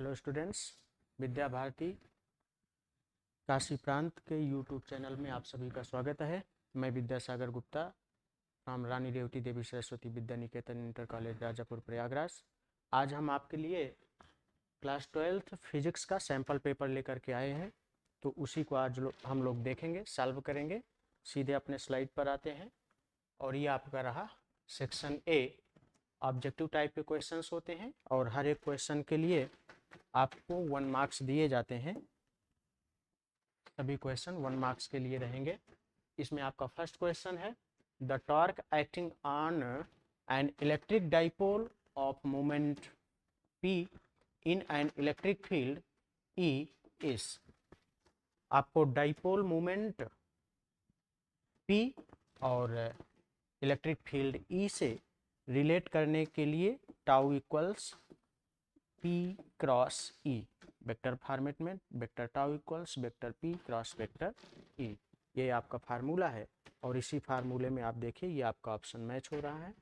Hello students, Vidya Bharati Kashi प्रांत के YouTube channel में आप सभी का स्वागत है। मैं विद्यासागर गुप्ता फ्रॉम रानी रेवती देवी सरस्वती विद्या निकेतन इंटर कॉलेज राजापुर प्रयागराज। आज हम आपके लिए क्लास 12th फिजिक्स का सैम्पल पेपर लेकर के आए हैं, तो उसी को आज हम लोग देखेंगे, सॉल्व करेंगे। सीधे अपने स्लाइड पर आते हैं और ये आपका रहा सेक्शन ए। ऑब्जेक्टिव टाइप के क्वेश्चंस होते हैं और हर एक क्वेश्चन के लिए आपको 1 मार्क्स दिए जाते हैं। सभी क्वेश्चन 1 मार्क्स के लिए रहेंगे। इसमें आपका फर्स्ट क्वेश्चन है, the torque acting on an electric dipole of moment P in an electric field E is. आपको डाइपोल मोमेंट P और इलेक्ट्रिक फील्ड E से रिलेट करने के लिए tau equals P cross E vector format में vector tau equals vector P cross vector E, ये आपका formula है। और इसी फार्मूले में आप देखिए ये आपका ऑप्शन मैच हो रहा है,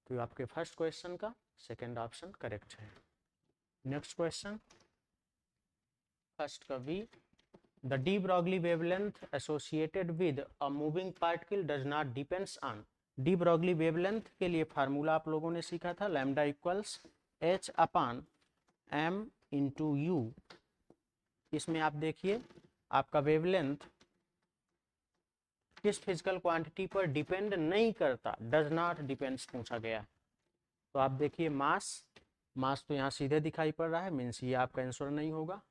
तो आपके फर्स्ट क्वेश्चन का सेकंड ऑप्शन करेक्ट है। नेक्स्ट क्वेश्चन, फर्स्ट का V, the D Broglie wavelength associated with a moving particle does not depends on. D Broglie wavelength के लिए फार्मूला आप लोगों ने सीखा था, lambda equals H upon M into you. इसमें आप देखिए आपका वेवलेंथ किस फिजिकल क्वांटिटी पर डिपेंड नहीं करता, डज नॉट डिपेंड्स पूछा गया। तो आप देखिए मास तो यहाँ सीधे दिखाई पड़ रहा है, मीन्स ये आपका आंसर नहीं होगा।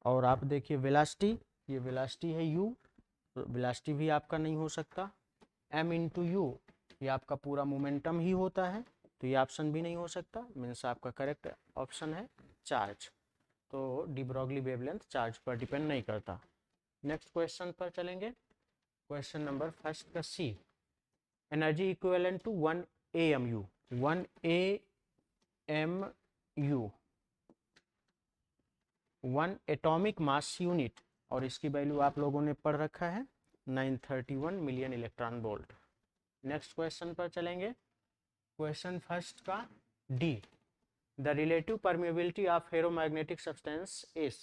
और आप देखिए वेलोसिटी, ये वेलोसिटी है u, तो वेलोसिटी भी आपका नहीं हो सकता। m इंटू यू, ये आपका पूरा मोमेंटम ही होता है, तो ये ऑप्शन भी नहीं हो सकता, मीन्स आपका करेक्ट ऑप्शन है चार्ज। तो डी ब्रॉगली वेवलेंथ चार्ज पर डिपेंड नहीं करता। नेक्स्ट क्वेश्चन पर चलेंगे। क्वेश्चन नंबर फर्स्ट का C, energy equivalent to 1 AMU। 1 AMU 1 atomic mass unit, और इसकी वैल्यू आप लोगों ने पढ़ रखा है 931 million electron volt. Next question पर चलेंगे। क्वेश्चन फर्स्ट का D, the relative permeability of ferromagnetic substance is.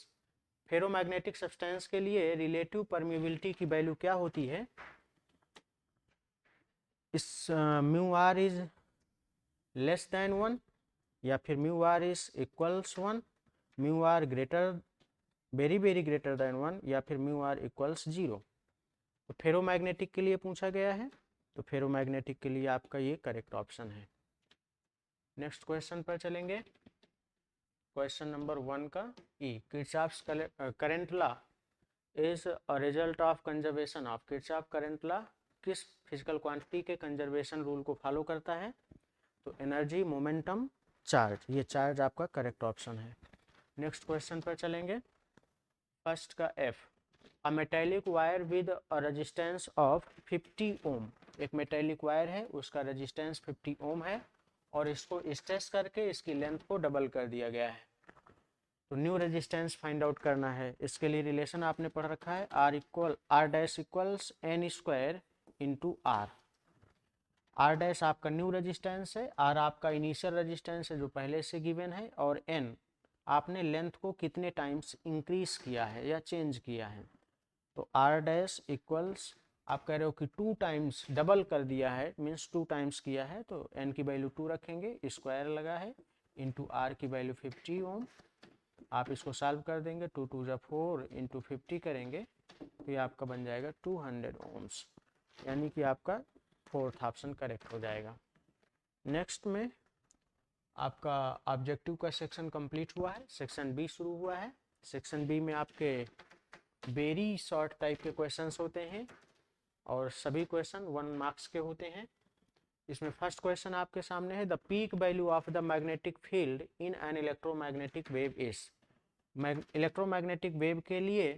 Ferromagnetic substance के लिए रिलेटिव परमिएबिलिटी की वैल्यू क्या होती है? इस mu r is less than 1, या फिर mu r is equals 1, mu r greater very very greater than 1, या फिर म्यू आर इक्वल्स 0। तो फेरोमैग्नेटिक के लिए पूछा गया है, तो फेरोमैग्नेटिक के लिए आपका ये करेक्ट ऑप्शन है। नेक्स्ट क्वेश्चन पर चलेंगे। क्वेश्चन नंबर 1 का E, Kirchhoff's current law is a result of conservation of. Kirchhoff current law किस फिजिकल क्वांटिटी के कंजर्वेशन रूल को फॉलो करता है? तो एनर्जी, मोमेंटम, चार्ज, ये चार्ज आपका करेक्ट ऑप्शन है। नेक्स्ट क्वेश्चन पर चलेंगे। फर्स्ट का F, a metallic wire with a resistance of 50 ओम। एक मेटेलिक वायर है, उसका रेजिस्टेंस 50 ओम है, और इसको स्ट्रेच करके इसकी लेंथ को डबल कर दिया गया है। तो न्यू रेजिस्टेंस फाइंड आउट करना है। इसके लिए रिलेशन आपने पढ़ रखा है, R dash equals N square into R। R dash आपका न्यू रेजिस्टेंस है, R आपका इनिशियल रेजिस्टेंस है जो पहले से गिवन है, और N आपने लेंथ को कितने टाइम्स इंक्रीज किया है या चेंज किया है। तो R डैश इक्वल्स, आप कह रहे हो कि 2 टाइम्स डबल कर दिया है, मीन्स 2 टाइम्स किया है, तो N की वैल्यू 2 रखेंगे, स्क्वायर लगा है, इंटू R की वैल्यू 50 ओम। आप इसको सॉल्व कर देंगे, 2 2 जा 4 इंटू 50 करेंगे, तो ये आपका बन जाएगा 200 ओम्स, यानी कि आपका फोर्थ ऑप्शन करेक्ट हो जाएगा। नेक्स्ट में आपका ऑब्जेक्टिव का सेक्शन कंप्लीट हुआ है, सेक्शन बी शुरू हुआ है। सेक्शन बी में आपके वेरी शॉर्ट टाइप के क्वेश्चंस होते हैं, और सभी क्वेश्चन 1 मार्क्स के होते हैं। इसमें फर्स्ट क्वेश्चन आपके सामने है, the peak value of the magnetic field in an electromagnetic wave is. Electromagnetic wave के लिए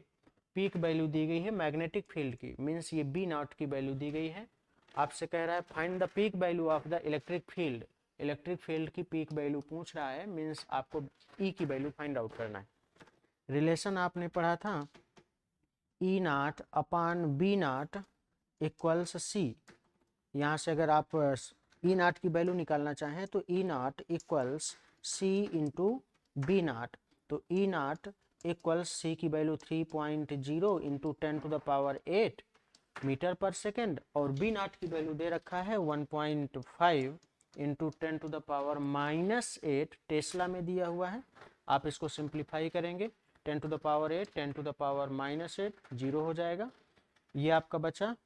पीक वैल्यू दी गई है मैग्नेटिक फील्ड की, मीन्स ये बी नॉट की वैल्यू दी गई है। आपसे कह रहा है find the peak value of the electric field. Electric field की पीक वैल्यू पूछ रहा है, मीन्स आपको ई की वैल्यू फाइंड आउट करना है। रिलेशन आपने पढ़ा था E naught upon B naught equals C. यहाँ से अगर आप ई नॉट की वैल्यू निकालना चाहें तो E naught equals C into B naught. तो ई नॉट इक्वल्स सी की वैल्यू 3.0 इंटू 10⁸ मीटर पर सेकेंड, और बी नॉट की वैल्यू दे रखा है 1.5 इंटू 10⁻⁻8 टेस्ला में दिया हुआ है। आप इसको सिंप्लीफाई करेंगे 10⁸ 10⁻⁻8 जीरो हो जाएगा। ये आपका बचा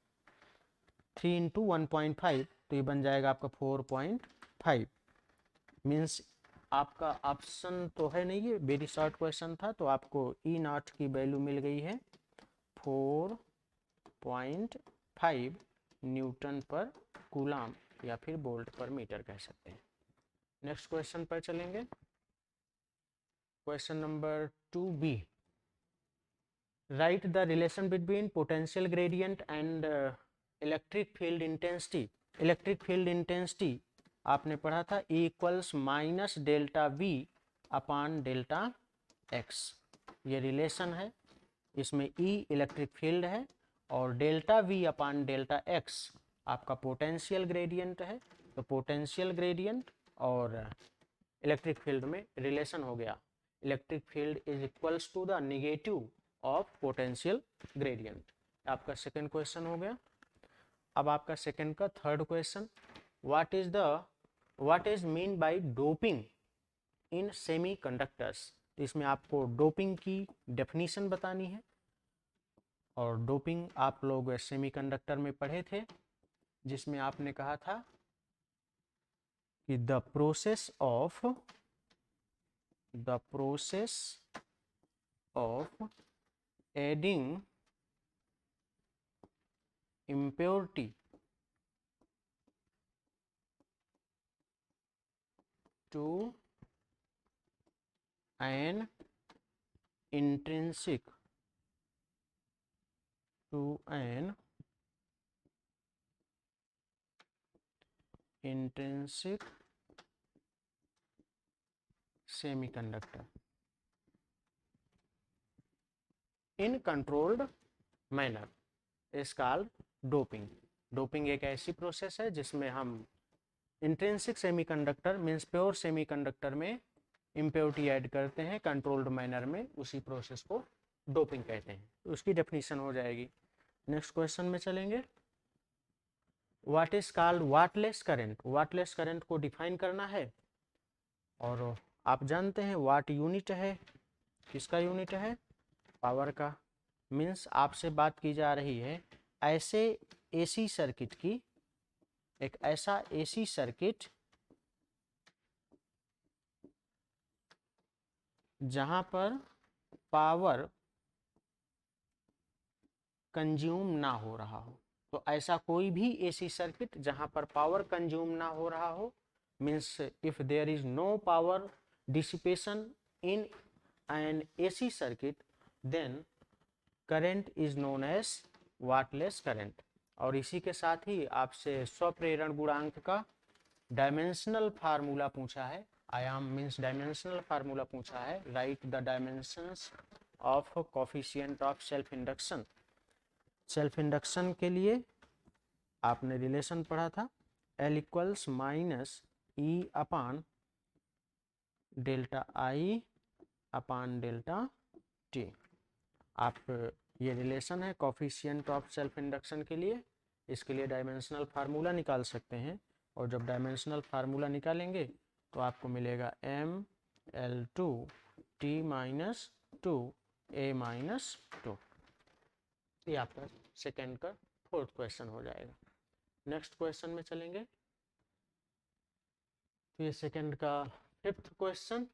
3 इंटू 1.5, तो ये बन जाएगा आपका 4.5। मीन्स आपका ऑप्शन तो है नहीं, ये वेरी शॉर्ट क्वेश्चन था, तो आपको ई नॉट की वैल्यू मिल गई है 4.5 न्यूटन पर कूलाम या फिर वोल्ट पर मीटर कह सकते हैं। नेक्स्ट क्वेश्चन पर चलेंगे। Question number 2b, write the relation between potential gradient and electric field intensity. Electric field intensity आपने पढ़ा था E equals minus delta V upon delta x, ये रिलेशन है। इसमें E इलेक्ट्रिक फील्ड है और delta V upon delta x आपका potential gradient है। तो पोटेंशियल ग्रेडियंट और इलेक्ट्रिक फील्ड में रिलेशन हो गया, electric field is equals to the negative of potential gradient. आपका सेकंड क्वेश्चन हो गया। अब आपका सेकंड का third question, what is mean by doping in semi conductors. तो इसमें आपको डोपिंग की डेफिनेशन बतानी है, और डोपिंग आप लोग सेमीकंडक्टर में पढ़े थे, जिसमें आपने कहा था कि the process of adding impurity to an intrinsic semiconductor in controlled manner is called doping। Doping एक ऐसी प्रोसेस है जिसमें हम intrinsic semiconductor means pure semiconductor में इम्प्योरिटी ऐड करते हैं कंट्रोल्ड मैनर में, उसी प्रोसेस को डोपिंग कहते हैं। उसकी डेफिनेशन हो जाएगी। नेक्स्ट क्वेश्चन में चलेंगे। What is called wattless current. Wattless current को डिफाइन करना है, और आप जानते हैं वाट यूनिट है, किसका यूनिट है, पावर का। मीन्स आपसे बात की जा रही है ऐसे एसी सर्किट की, एक ऐसा एसी सर्किट जहां पर पावर कंज्यूम ना हो रहा हो। तो ऐसा कोई भी एसी सर्किट जहां पर पावर कंज्यूम ना हो रहा हो, means if there is no power dissipation in an AC circuit, then current is known as wattless current. और इसी के साथ ही आपसे स्वप्रेरण गुणांक का डायमेंशनल फार्मूला पूछा है, आयाम मीन्स डायमेंशनल फार्मूला पूछा है। Right the dimensions of coefficient of self induction. Self induction के लिए आपने रिलेशन पढ़ा था L इक्वल्स माइनस ई अपान डेल्टा आई अपान डेल्टा टी। आप ये रिलेशन है कोफिशिएंट ऑफ सेल्फ इंडक्शन के लिए, इसके लिए डायमेंशनल फार्मूला निकाल सकते हैं, और जब डायमेंशनल फार्मूला निकालेंगे तो आपको मिलेगा ML2 T minus 2 A minus 2। ये आपका सेकेंड का फोर्थ क्वेश्चन हो जाएगा। नेक्स्ट क्वेश्चन में चलेंगे। तो ये सेकेंड का फिफ्थ क्वेश्चन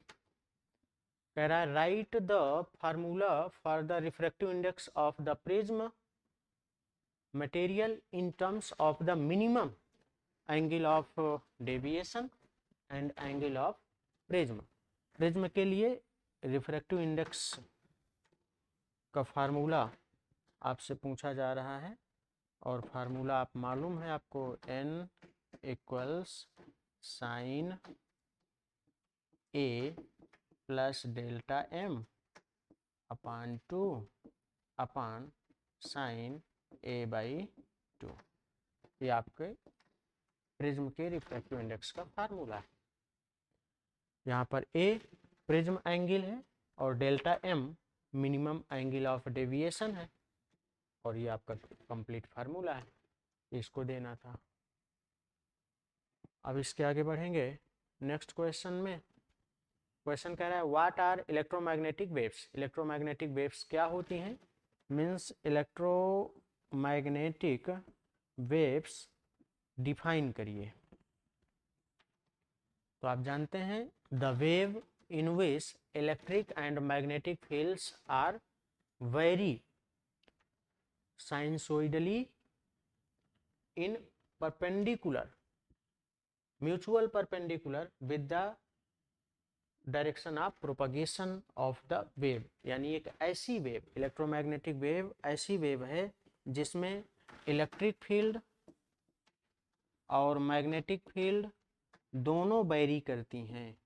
कह रहा है right the formula for the refractive index of the prism material in terms of the minimum angle of deviation and angle of prism. Prism के लिए रिफ्रैक्टिव इंडेक्स का फार्मूला आपसे पूछा जा रहा है, और फार्मूला आप मालूम है आपको, n equals sine A plus delta m upon 2 upon sine a by 2। ये आपके प्रिज्म के रिफ्रैक्टिव इंडेक्स का फार्मूला है। यहाँ पर a प्रिज्म एंगल है और delta M minimum angle of deviation है, और ये आपका कंप्लीट फार्मूला है, इसको देना था। अब इसके आगे बढ़ेंगे नेक्स्ट क्वेश्चन में। क्वेश्चन कह रहा है what are electromagnetic waves. Electromagnetic waves क्या होती हैं, मीन्स इलेक्ट्रोमैग्नेटिक वेव्स डिफाइन करिए। तो आप जानते हैं the wave in which electric and magnetic fields are vary sinusoidally in perpendicular mutual perpendicular with the direction of propagation of the wave. यानी एक ऐसी वेव, इलेक्ट्रोमैग्नेटिक वेव ऐसी वेव है जिसमें इलेक्ट्रिक फील्ड और मैग्नेटिक फील्ड दोनों vary करती हैं।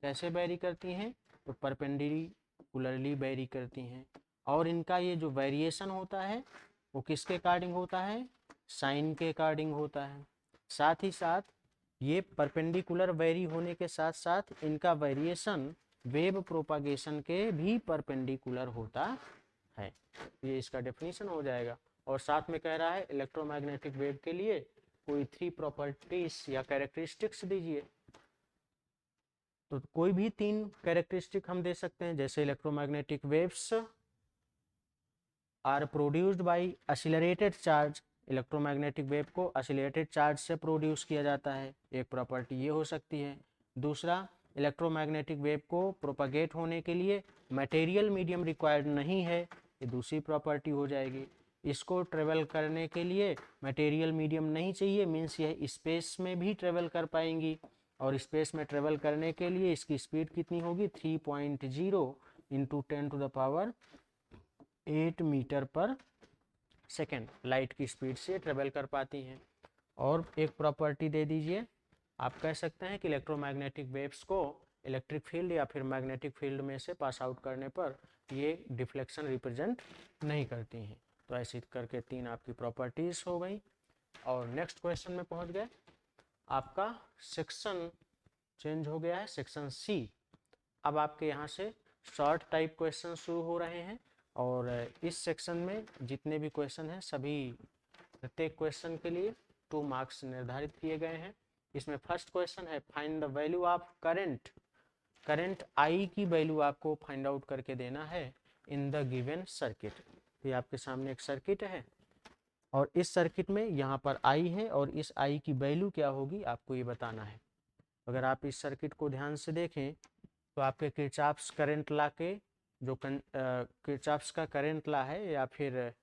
कैसे वेरी करती हैं, तो परपेंडिकुलरली वेरी करती हैं, और इनका ये जो वेरिएशन होता है वो किसके अकॉर्डिंग होता है, साइन के अकॉर्डिंग होता है। साथ ही साथ ये परपेंडिकुलर वेरी होने के साथ साथ इनका वेरिएशन वेव प्रोपागेशन के भी परपेंडिकुलर होता है। ये इसका डेफिनेशन हो जाएगा। और साथ में कह रहा है इलेक्ट्रोमैग्नेटिक वेव के लिए कोई 3 प्रॉपर्टीज या कैरेक्टरिस्टिक्स दीजिए। तो कोई भी 3 कैरेक्टरिस्टिक हम दे सकते हैं, जैसे electromagnetic waves are produced by accelerated charge. Electromagnetic wave को एक्सीलरेटेड चार्ज से प्रोड्यूस किया जाता है, एक प्रॉपर्टी ये हो सकती है। दूसरा, इलेक्ट्रोमैग्नेटिक वेव को प्रोपगेट होने के लिए मटेरियल मीडियम रिक्वायर्ड नहीं है, ये दूसरी प्रॉपर्टी हो जाएगी। इसको ट्रेवल करने के लिए मटेरियल मीडियम नहीं चाहिए, मीन्स यह स्पेस में भी ट्रेवल कर पाएंगी, और स्पेस में ट्रेवल करने के लिए इसकी स्पीड कितनी होगी, 3.0 इंटू 10⁸ मीटर पर सेकेंड लाइट की स्पीड से ट्रेवल कर पाती हैं। और एक प्रॉपर्टी दे दीजिए, आप कह सकते हैं कि इलेक्ट्रोमैग्नेटिक वेव्स को इलेक्ट्रिक फील्ड या फिर मैग्नेटिक फील्ड में से पास आउट करने पर ये डिफ्लेक्शन रिप्रेजेंट नहीं करती हैं। तो ऐसे करके 3 आपकी प्रॉपर्टीज हो गई। और नेक्स्ट क्वेश्चन में पहुंच गए। आपका सेक्शन चेंज हो गया है, सेक्शन सी। अब आपके यहाँ से शॉर्ट टाइप क्वेश्चन शुरू हो रहे हैं, और इस सेक्शन में जितने भी क्वेश्चन हैं सभी प्रत्येक क्वेश्चन के लिए 2 मार्क्स निर्धारित किए गए हैं। इसमें फर्स्ट क्वेश्चन है find the value of current. Current I की वैल्यू आपको फाइंड आउट करके देना है इन द गिवन सर्किट। ये आपके सामने एक सर्किट है, और इस सर्किट में यहाँ पर आई है, और इस आई की वैल्यू क्या होगी आपको ये बताना है। अगर आप इस सर्किट को ध्यान से देखें तो आपके किरचॉफ्स करंट लॉ के जो किरचॉफ्स का करंट लॉ है, या फिर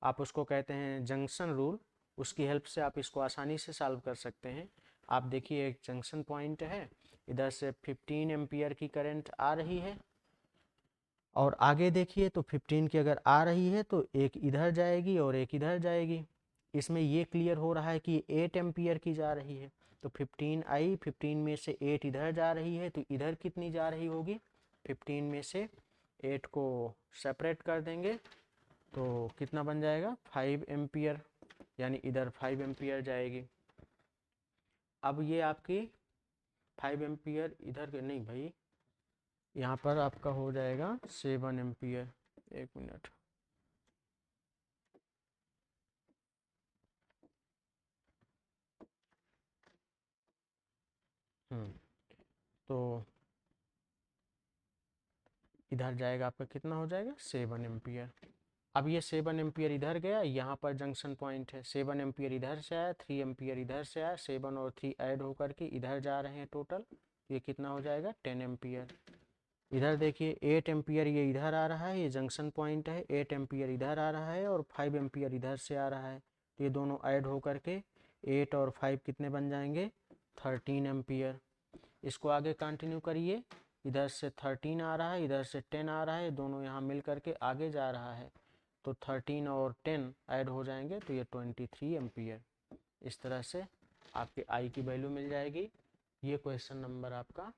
आप उसको कहते हैं जंक्शन रूल, उसकी हेल्प से आप इसको आसानी से सॉल्व कर सकते हैं। आप देखिए एक जंक्शन पॉइंट है, इधर से 15 एम्पियर की करंट आ रही है, और आगे देखिए तो 15 की अगर आ रही है तो एक इधर जाएगी और एक इधर जाएगी। इसमें ये क्लियर हो रहा है कि 8 एम्पियर की जा रही है, तो 15 आई, 15 में से 8 इधर जा रही है, तो इधर कितनी जा रही होगी, 15 में से 8 को सेपरेट कर देंगे तो कितना बन जाएगा, 5 एम्पियर, यानी इधर 5 एम्पियर जाएगी। अब ये आपकी 5 एम्पियर इधर नहीं भाई, यहाँ पर आपका हो जाएगा 7 एम्पियर। एक मिनट, तो इधर जाएगा आपका कितना हो जाएगा, 7 एम्पियर। अब ये 7 एम्पियर इधर गया, यहाँ पर जंक्शन पॉइंट है, 7 एम्पियर इधर से आया, 3 एम्पियर इधर से आया, 7 और 3 ऐड होकर के इधर जा रहे हैं टोटल, ये कितना हो जाएगा, 10 एम्पियर। इधर देखिए 8 एम्पियर ये इधर आ रहा है, ये जंक्शन पॉइंट है, 8 एम्पियर इधर आ रहा है और 5 एम्पियर इधर से आ रहा है, तो ये दोनों ऐड होकर के 8 और 5 कितने बन जाएंगे, 13 एम्पियर। इसको आगे कंटिन्यू करिए, इधर से 13 आ रहा है, इधर से 10 आ रहा है, दोनों यहाँ मिल करके आगे जा रहा है, तो 13 और 10 ऐड हो जाएंगे तो ये 23 एम्पियर। इस तरह से आपके आई की वैल्यू मिल जाएगी। ये क्वेश्चन नंबर आपका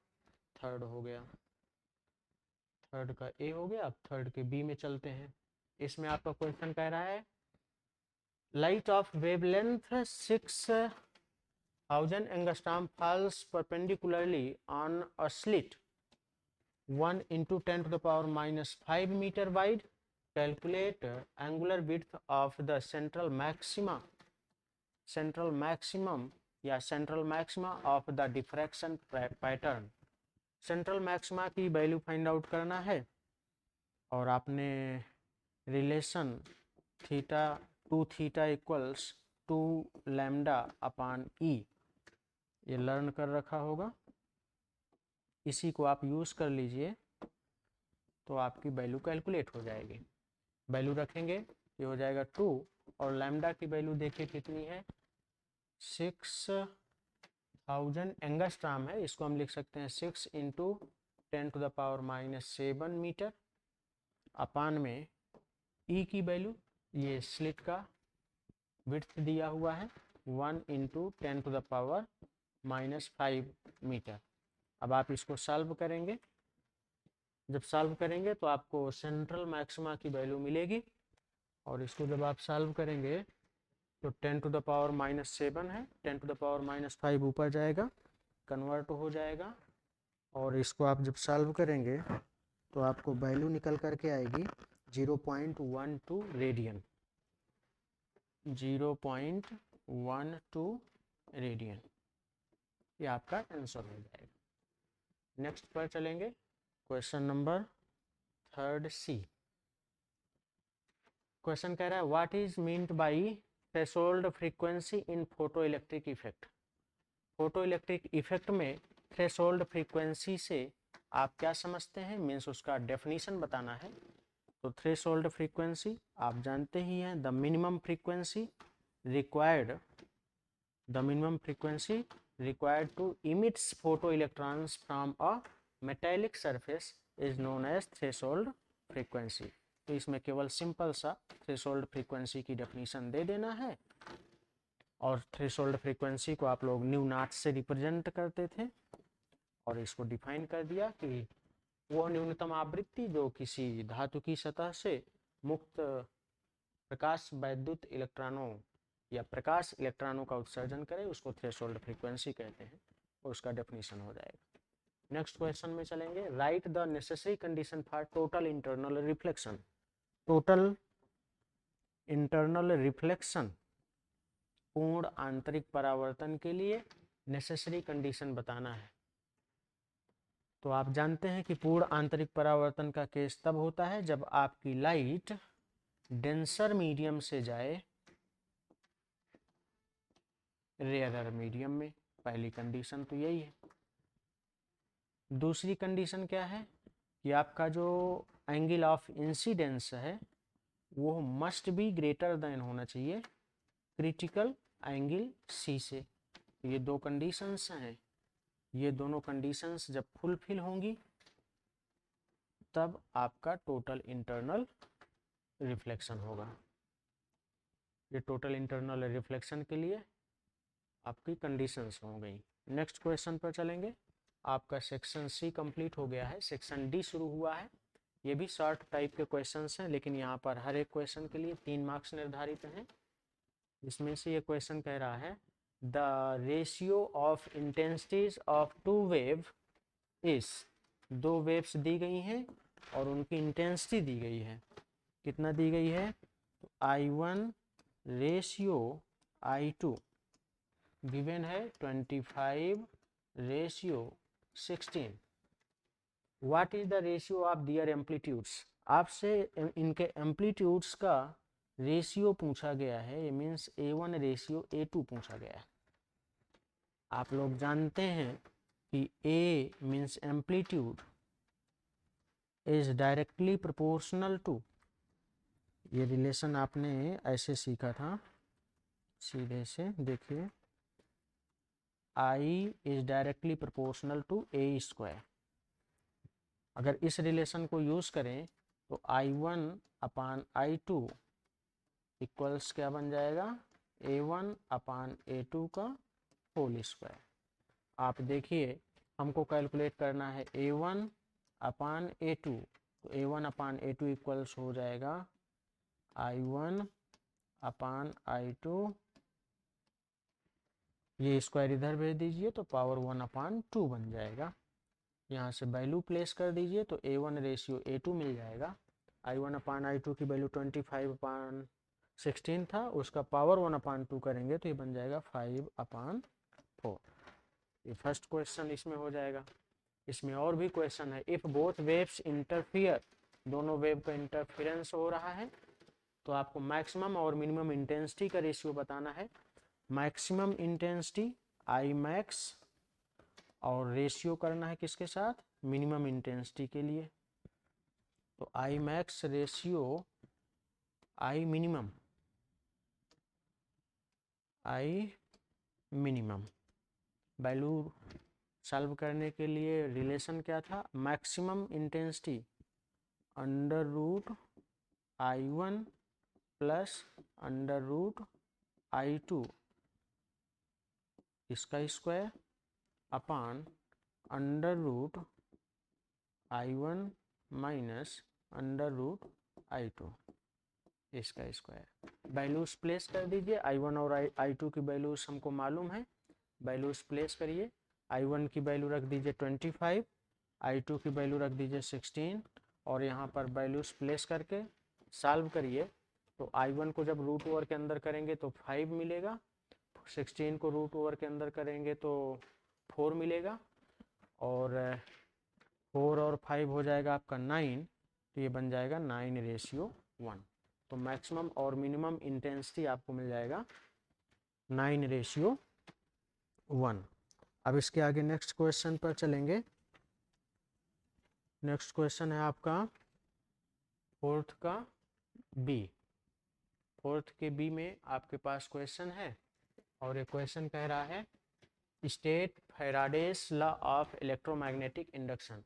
3rd हो गया। 3rd का ए हो गया। अब 3rd के बी में चलते हैं। इसमें आपका क्वेश्चन कह रहा है light of wavelength 6000 angstrom falls perpendicularly on a slit 1 into 10 to the power minus 5 meter wide. Calculate angular width of the central maximum या central maxima of the diffraction pattern. Central maxima की value find out करना है और आपने relation theta 2 theta equals 2 lambda upon E ये learn कर रखा होगा। इसी को आप यूज़ कर लीजिए तो आपकी वैल्यू कैलकुलेट हो जाएगी। वैल्यू रखेंगे ये हो जाएगा 2 और लैम्डा की वैल्यू देखिए कितनी है 6000 एंगस्ट्राम है। इसको हम लिख सकते हैं 6 into 10 to the power minus 7 metre upon में ई की वैल्यू ये स्लिट का विड्थ दिया हुआ है 1 into 10 to the power minus 5 metre. अब आप इसको सॉल्व करेंगे, जब सॉल्व करेंगे तो आपको सेंट्रल मैक्सिमा की वैल्यू मिलेगी और इसको जब आप सॉल्व करेंगे तो 10 टू द पावर माइनस 7 है, 10 टू द पावर माइनस 5 ऊपर जाएगा कन्वर्ट हो जाएगा और इसको आप जब सॉल्व करेंगे तो आपको वैल्यू निकल करके आएगी 0.12 रेडियन, 0.12 रेडियन। ये आपका आंसर हो जाएगा। नेक्स्ट पर चलेंगे, क्वेश्चन नंबर 3 सी। क्वेश्चन कह रहा है what is meant by threshold frequency in photo electric effect. Photo electric effect में थ्रेशोल्ड फ्रीक्वेंसी से आप क्या समझते हैं, मीन्स उसका डेफिनेशन बताना है। तो थ्रेशोल्ड फ्रीक्वेंसी आप जानते ही हैं the minimum frequency required to emit photo electrons from a metallic surface is known as threshold frequency। तो इसमें केवल सिंपल सा थ्रेशोल्ड फ्रीक्वेंसी की डेफिनेशन दे देना है और थ्रेशोल्ड फ्रीक्वेंसी को आप लोग न्यू नॉट से रिप्रेजेंट करते थे और इसको डिफाइन कर दिया कि वो न्यूनतम आवृत्ति जो किसी धातु की सतह से मुक्त प्रकाश वैद्युत इलेक्ट्रॉनों या प्रकाश इलेक्ट्रॉनों का उत्सर्जन करे उसको थ्रेशोल्ड फ्रीक्वेंसी कहते हैं और उसका डेफिनेशन हो जाएगा। नेक्स्ट क्वेश्चन में चलेंगे, right the necessary condition for total internal reflection. Total internal reflection पूर्ण आंतरिक परावर्तन के लिए नेसेसरी कंडीशन बताना है। तो आप जानते हैं कि पूर्ण आंतरिक परावर्तन का केस तब होता है जब आपकी लाइट डेंसर मीडियम से जाए रेयरर मीडियम में। पहली कंडीशन तो यही है। दूसरी कंडीशन क्या है कि आपका जो एंगल ऑफ इंसिडेंस है वो मस्ट बी ग्रेटर देन होना चाहिए क्रिटिकल एंगल सी से। ये दो कंडीशंस हैं, ये दोनों कंडीशंस जब फुलफिल होंगी तब आपका टोटल इंटरनल रिफ्लेक्शन होगा। ये टोटल इंटरनल रिफ्लेक्शन के लिए आपकी कंडीशंस हो गई। नेक्स्ट क्वेश्चन पर चलेंगे। आपका सेक्शन सी कंप्लीट हो गया है, सेक्शन डी शुरू हुआ है। ये भी शॉर्ट टाइप के क्वेश्चंस हैं लेकिन यहाँ पर हर एक क्वेश्चन के लिए 3 मार्क्स निर्धारित हैं। इसमें से ये क्वेश्चन कह रहा है the ratio of intensities of two wave is. दो वेव्स दी गई हैं और उनकी इंटेंसिटी दी गई है। कितना दी गई है, तो I1 रेशियो I2 गिवन है 25 ratio 16। What is the ratio of their amplitudes. आपसे इनके एम्पलीट्यूड्स का रेशियो पूछा गया है, ये मीन्स A1 रेशियो A2 पूछा गया है। आप लोग जानते हैं कि A means amplitude is directly proportional to, ये रिलेशन आपने ऐसे सीखा था सीधे से, देखिए I is directly proportional to A square. अगर इस रिलेशन को यूज करें तो I1 अपान I2 इक्वल्स क्या बन जाएगा, A1 अपान A2 का होल स्क्वायर। आप देखिए हमको कैलकुलेट करना है A1 अपान A2, तो A1 अपान A2 इक्वल्स हो जाएगा I1 अपान I2, ये स्क्वायर इधर भेज दीजिए तो पावर 1 अपान 2 बन जाएगा। यहाँ से वैल्यू प्लेस कर दीजिए तो A1 रेशियो A2 मिल जाएगा। I1/I2 की वैल्यू 25/16 था, उसका पावर 1/2 करेंगे तो ये बन जाएगा 5/4। ये फर्स्ट क्वेश्चन इसमें हो जाएगा। इसमें और भी क्वेश्चन है। इफ़ बोथ वेव्स इंटरफियर, दोनों वेव का इंटरफेरेंस हो रहा है तो आपको मैक्सिमम और मिनिमम इंटेंसिटी का रेशियो बताना है। मैक्सिमम इंटेंसिटी आई मैक्स और रेशियो करना है किसके साथ, मिनिमम इंटेंसिटी के लिए। तो I max ratio I minimum, I minimum value solve करने के लिए रिलेशन क्या था, maximum intensity √I1 plus √I2 इसका square upon √I1 minus √I2 इसका स्क्वायर। वैल्यूज प्लेस कर दीजिए। I1 और I2 की वैल्यूज हमको मालूम है, वैल्यूज प्लेस करिए। I1 की वैल्यू रख दीजिए 25, I2 की वैल्यू रख दीजिए 16 और यहाँ पर वैल्यूज प्लेस करके सॉल्व करिए। तो I1 को जब रूट ओवर के अंदर करेंगे तो 5 मिलेगा, 16 को रूट ओवर के अंदर करेंगे तो 4 मिलेगा और 4 और 5 हो जाएगा आपका 9, तो ये बन जाएगा 9:1। तो मैक्सिमम और मिनिमम इंटेंसिटी आपको मिल जाएगा 9:1। अब इसके आगे नेक्स्ट क्वेश्चन पर चलेंगे। नेक्स्ट क्वेश्चन है आपका फोर्थ का बी। फोर्थ के बी में आपके पास क्वेश्चन है और ये क्वेश्चन कह रहा है state Faraday's law of electromagnetic induction.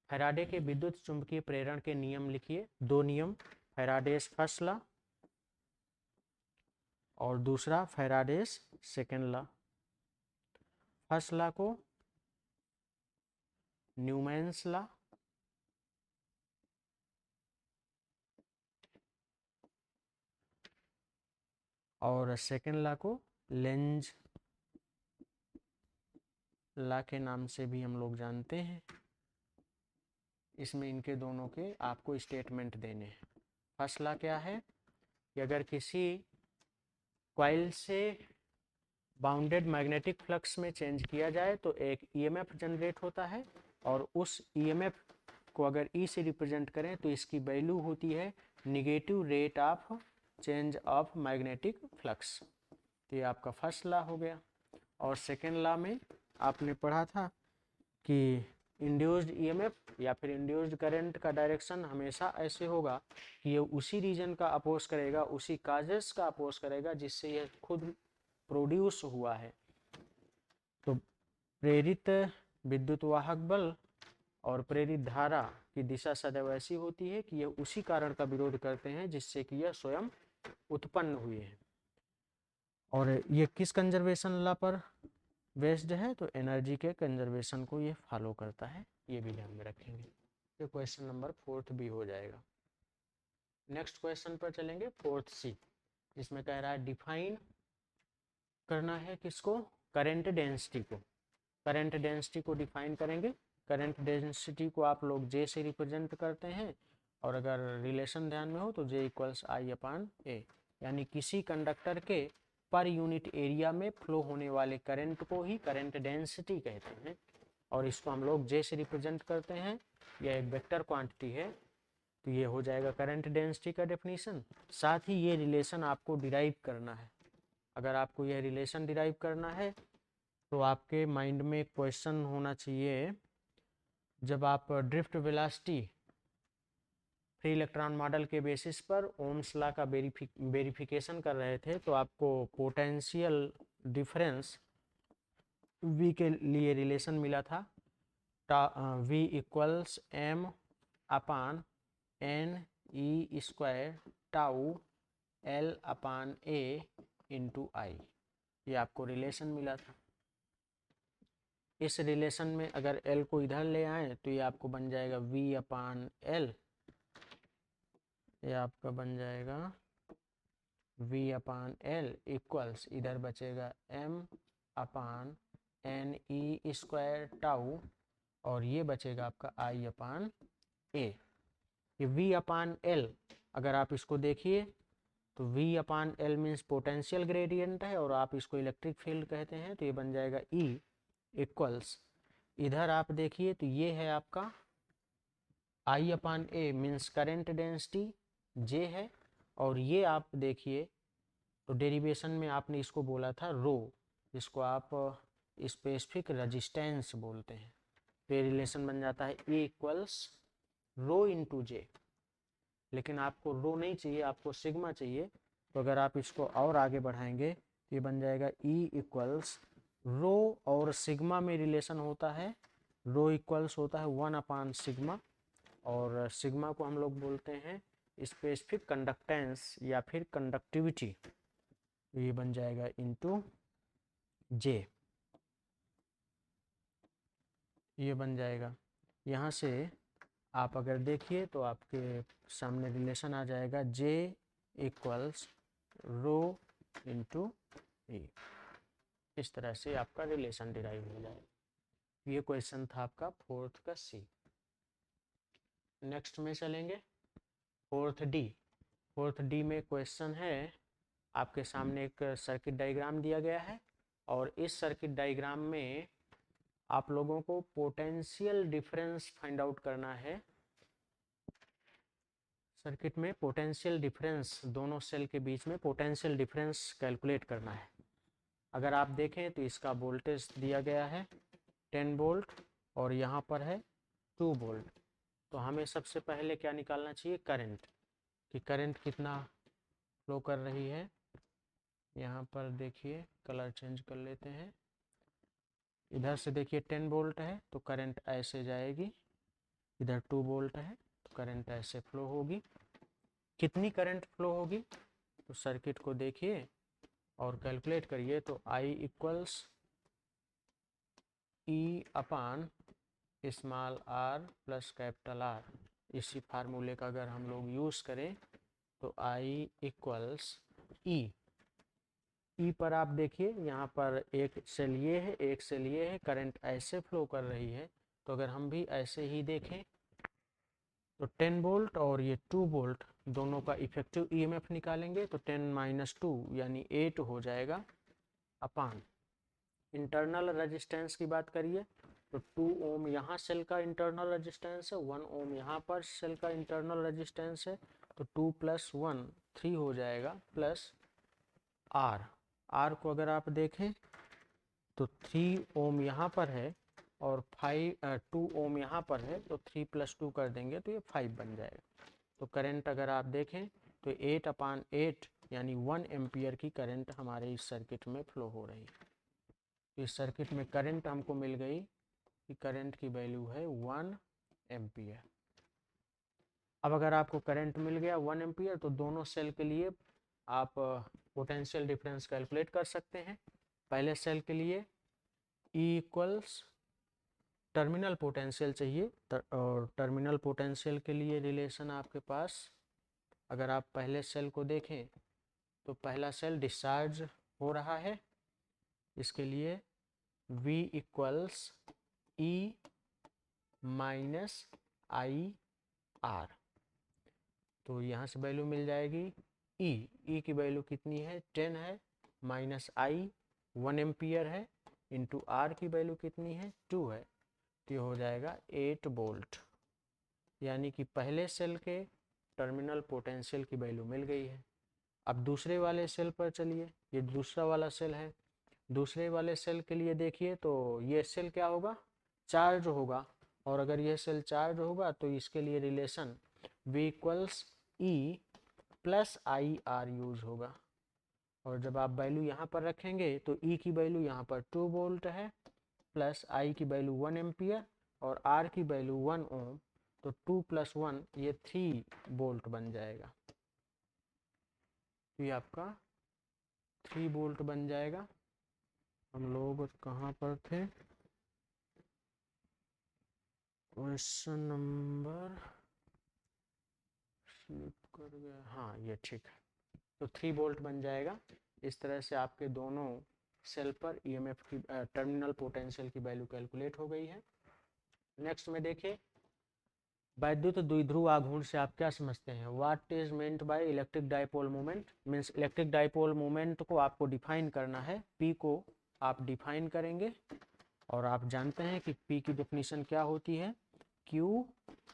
Faraday के विद्युत चुंबकीय प्रेरण के नियम लिखिए। दो नियम, फैराडेस फर्स्ट लॉ और दूसरा Faraday's second law. First law को न्यूमैन्स लॉ और सेकेंड लॉ को लेंज लॉ के नाम से भी हम लोग जानते हैं। इसमें इनके दोनों के आपको स्टेटमेंट देने हैं। फर्स्ट लॉ क्या है कि अगर किसी कॉइल से बाउंडेड मैग्नेटिक फ्लक्स में चेंज किया जाए तो एक ईएमएफ जनरेट होता है और उस ईएमएफ को अगर ई से रिप्रेजेंट करें तो इसकी वैल्यू होती है negative rate of change of magnetic flux. तो ये आपका फर्स्ट लॉ हो गया। और सेकेंड लॉ में आपने पढ़ा था कि इंड्यूस्ड ईएमएफ या फिर इंड्यूस्ड करंट का डायरेक्शन हमेशा ऐसे होगा कि ये उसी रीजन का अपोज करेगा, उसी काजेस का अपोज करेगा जिससे ये खुद प्रोड्यूस हुआ है। तो प्रेरित विद्युत वाहक बल और प्रेरित धारा की दिशा सदैव ऐसी होती है कि यह उसी कारण का विरोध करते हैं जिससे कि यह स्वयं उत्पन्न हुए हैं। और ये किस कंजर्वेशन लॉ पर बेस्ड है, तो एनर्जी के कंजर्वेशन को ये फॉलो करता है, ये भी ध्यान में रखेंगे। तो क्वेश्चन नंबर फोर्थ भी हो जाएगा। नेक्स्ट क्वेश्चन पर चलेंगे फोर्थ सी, जिसमें कह रहा है डिफाइन करना है किसको, करंट डेंसिटी को। करंट डेंसिटी को डिफाइन करेंगे। करंट डेंसिटी को आप लोग जे से रिप्रेजेंट करते हैं और अगर रिलेशन ध्यान में हो तो J = I/A, यानी किसी कंडक्टर के पर यूनिट एरिया में फ्लो होने वाले करंट को ही करंट डेंसिटी कहते हैं और इसको हम लोग J से रिप्रेजेंट करते हैं। यह एक वेक्टर क्वांटिटी है, तो ये हो जाएगा करंट डेंसिटी का डेफिनेशन। साथ ही ये रिलेशन आपको डिराइव करना है। अगर आपको यह रिलेशन डिराइव करना है तो आपके माइंड में एक क्वेश्चन होना चाहिए, जब आप drift velocity free electron model के बेसिस पर ओम्स लॉ का वेरिफिकेशन कर रहे थे तो आपको पोटेंशियल डिफरेंस V के लिए रिलेशन मिला था V = m/n/e² tau L/A × I, ये आपको रिलेशन मिला था। इस रिलेशन में अगर L को इधर ले आए तो ये आपको बन जाएगा V/L, ये आपका बन जाएगा V/L इक्वल्स इधर बचेगा m/ne² टाउ और ये बचेगा आपका I अपान ए। ये V अपान एल, अगर आप इसको देखिए तो V अपान एल मीन्स पोटेंशियल ग्रेडियंट है और आप इसको इलेक्ट्रिक फील्ड कहते हैं, तो ये बन जाएगा E इक्वल्स, इधर आप देखिए तो ये है आपका I upon A means current density J है, और ये आप देखिए तो डेरिवेशन में आपने इसको बोला था रो, जिसको आप स्पेसिफिक रेजिस्टेंस बोलते हैं। तो ये रिलेशन बन जाता है E इक्वल्स रो इंटू जे, लेकिन आपको रो नहीं चाहिए, आपको सिग्मा चाहिए। तो अगर आप इसको और आगे बढ़ाएंगे तो ये बन जाएगा E इक्वल्स रो, और सिग्मा में रिलेशन होता है, रो इक्वल्स होता है 1 अपान सिग्मा, और सिग्मा को हम लोग बोलते हैं स्पेसिफिक कंडक्टेंस या फिर कंडक्टिविटी। तो ये बन जाएगा इंटू जे, ये बन जाएगा। यहाँ से आप अगर देखिए तो आपके सामने रिलेशन आ जाएगा J equals rho into E। इस तरह से आपका रिलेशन डिराइव हो जाएगा। ये क्वेश्चन था आपका फोर्थ का C। नेक्स्ट में चलेंगे फोर्थ D। फोर्थ D में क्वेश्चन है, आपके सामने एक सर्किट डायग्राम दिया गया है, और इस सर्किट डायग्राम में आप लोगों को पोटेंशियल डिफरेंस फाइंड आउट करना है। सर्किट में पोटेंशियल डिफरेंस, दोनों सेल के बीच में पोटेंशियल डिफरेंस कैलकुलेट करना है। अगर आप देखें तो इसका वोल्टेज दिया गया है 10 वोल्ट और यहाँ पर है 2 वोल्ट। तो हमें सबसे पहले क्या निकालना चाहिए, करंट, कि करंट कितना फ्लो कर रही है। यहाँ पर देखिए कलर चेंज कर लेते हैं, इधर से देखिए 10 वोल्ट है तो करंट ऐसे जाएगी, इधर 2 वोल्ट है तो करंट ऐसे फ्लो होगी। कितनी करंट फ्लो होगी, तो सर्किट को देखिए और कैलकुलेट करिए। तो I equals E upon small r plus capital R, इसी फार्मूले का अगर हम लोग यूज़ करें तो I इक्वल्स E पर आप देखिए यहाँ पर एक सेल ये है, एक सेल ये है, करंट ऐसे फ्लो कर रही है। तो अगर हम भी ऐसे ही देखें तो 10 वोल्ट और ये 2 वोल्ट दोनों का इफेक्टिव ईएमएफ निकालेंगे तो 10 माइनस 2 यानी 8 हो जाएगा, अपान इंटरनल रेजिस्टेंस की बात करिए तो 2 ओम यहाँ सेल का इंटरनल रेजिस्टेंस है, 1 ओम यहाँ पर सेल का इंटरनल रेजिस्टेंस है, तो 2 प्लस 1 3 हो जाएगा, प्लस आर को अगर आप देखें तो 3 ओम यहाँ पर है और 2 ओम यहाँ पर है, तो 3 प्लस 2 कर देंगे तो ये 5 बन जाएगा। तो करंट अगर आप देखें तो 8 अपान 8 यानी 1 एम्पियर की करंट हमारे इस सर्किट में फ्लो हो रही है। तो इस सर्किट में करंट हमको मिल गई कि करंट की वैल्यू है 1 एम्पियर। अब अगर आपको करंट मिल गया 1 एम्पियर तो दोनों सेल के लिए आप पोटेंशियल डिफरेंस कैलकुलेट कर सकते हैं। पहले सेल के लिए E इक्वल्स टर्मिनल पोटेंशियल चाहिए, और टर्मिनल पोटेंशियल के लिए रिलेशन आपके पास, अगर आप पहले सेल को देखें तो पहला सेल डिस्चार्ज हो रहा है, इसके लिए V equals E minus I R. तो यहाँ से वैल्यू मिल जाएगी E की वैल्यू कितनी है 10 है, माइनस आई 1 एम्पियर है, इंटू आर की वैल्यू कितनी है 2 है, तो ये हो जाएगा 8 वोल्ट। यानी कि पहले सेल के टर्मिनल पोटेंशियल की वैल्यू मिल गई है। अब दूसरे वाले सेल पर चलिए, ये दूसरा वाला सेल है, दूसरे वाले सेल के लिए देखिए तो ये सेल क्या होगा, चार्ज होगा, और अगर ये सेल चार्ज होगा तो इसके लिए relation V equals E plus I R use होगा। और जब आप वैल्यू यहाँ पर रखेंगे तो E की वैल्यू यहाँ पर 2 वोल्ट है, प्लस I की वैल्यू 1 एम्पियर और R की वैल्यू 1 ओम, तो 2 प्लस 1 ये 3 वोल्ट बन जाएगा। ये आपका 3 वोल्ट बन जाएगा। हम लोग कहाँ पर थे, क्वेश्चन नंबर स्लिप कर गया, हाँ ये ठीक है। तो 3 वोल्ट बन जाएगा। इस तरह से आपके दोनों सेल पर ईएमएफ की टर्मिनल पोटेंशियल की वैल्यू कैलकुलेट हो गई है। नेक्स्ट में देखिए, वैद्युत द्विध्रुव आघूर्ण से आप क्या समझते हैं? What is meant by electric dipole moment? Means electric dipole moment को आपको डिफाइन करना है, पी को आप डिफाइन करेंगे और आप जानते हैं कि पी की डेफिनेशन क्या होती है, Q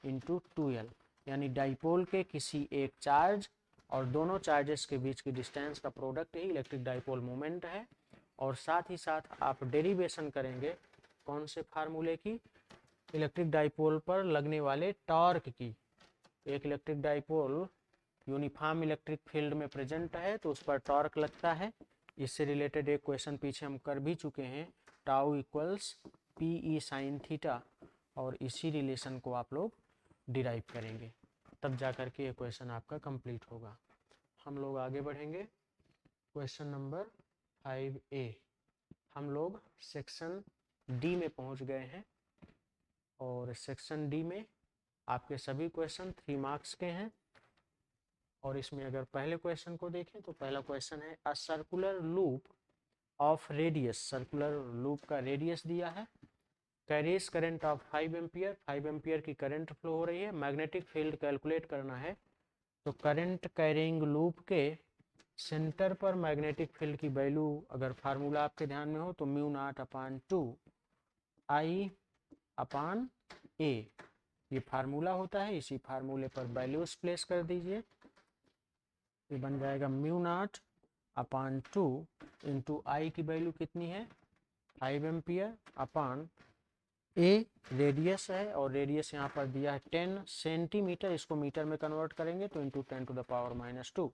इंटू 2L, यानी डाइपोल के किसी एक चार्ज और दोनों चार्जेस के बीच की डिस्टेंस का प्रोडक्ट ही इलेक्ट्रिक डाइपोल मोमेंट है। और साथ ही साथ आप डेरिवेशन करेंगे कौन से फार्मूले की? इलेक्ट्रिक डाइपोल पर लगने वाले टॉर्क की। एक electric dipole uniform electric field में प्रेजेंट है तो उस पर टॉर्क लगता है। इससे रिलेटेड एक क्वेश्चन पीछे हम कर भी चुके हैं, tau equals P E sine theta, और इसी रिलेशन को आप लोग डिराइव करेंगे, तब जा कर के ये क्वेश्चन आपका कंप्लीट होगा। हम लोग आगे बढ़ेंगे, क्वेश्चन नंबर 5A। हम लोग सेक्शन डी में पहुंच गए हैं और सेक्शन डी में आपके सभी क्वेश्चन 3 मार्क्स के हैं। और इसमें अगर पहले क्वेश्चन को देखें तो पहला क्वेश्चन है, a circular loop of radius, circular loop का रेडियस दिया है, carries current of 5 ampere, 5 ampere की करंट फ्लो हो रही है, मैग्नेटिक फील्ड कैलकुलेट करना है। तो करंट कैरिंग लूप के सेंटर पर मैग्नेटिक फील्ड की वैल्यू, अगर फार्मूला आपके ध्यान में हो तो म्यू नॉट अपान 2 आई अपान ए, ये फार्मूला होता है। इसी फार्मूले पर वैल्यूज प्लेस कर दीजिए, ये बन जाएगा म्यू नॉट अपान 2 इंटू आई की वैल्यू कितनी है 5 एम्पियर अपान ए रेडियस है, और रेडियस यहाँ पर दिया है 10 सेंटीमीटर, इसको मीटर में कन्वर्ट करेंगे तो into 10 to the power -2।